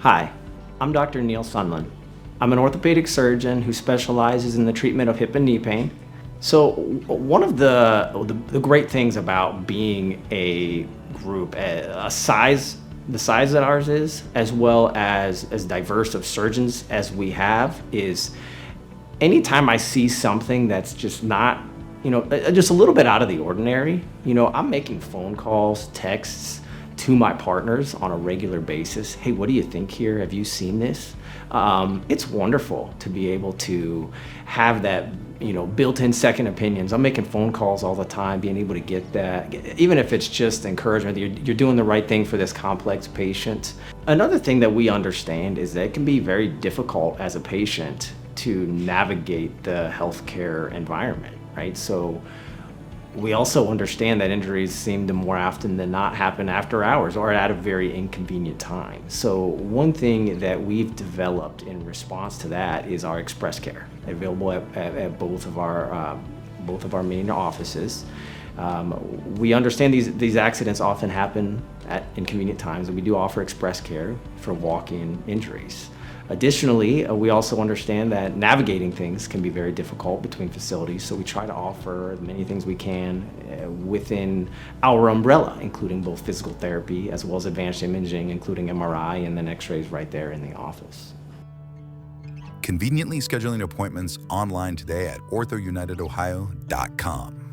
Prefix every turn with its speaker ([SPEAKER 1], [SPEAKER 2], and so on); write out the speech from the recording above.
[SPEAKER 1] Hi, I'm Dr. Soehnlen. I'm an orthopedic surgeon who specializes in the treatment of hip and knee pain. So one of the great things about being a group, a size, the size that ours is, as well as diverse of surgeons as we have, is anytime I see something that's just not, just a little bit out of the ordinary, I'm making phone calls, texts to my partners on a regular basis. Hey, what do you think here? Have you seen this? It's wonderful to be able to have that, built-in second opinions. I'm making phone calls all the time, being able to get that, even if it's just encouragement that you're doing the right thing for this complex patient. Another thing that we understand is that it can be very difficult as a patient to navigate the healthcare environment, right? So we also understand that injuries seem to more often than not happen after hours or at a very inconvenient time. So one thing that we've developed in response to that is our express care, available at both of our main offices. We understand these accidents often happen at inconvenient times, and we do offer express care for walk-in injuries. Additionally, we also understand that navigating things can be very difficult between facilities, so we try to offer as many things we can within our umbrella, including both physical therapy as well as advanced imaging, including MRI and then x-rays right there in the office.
[SPEAKER 2] Conveniently scheduling appointments online today at OrthoUnitedohio.com.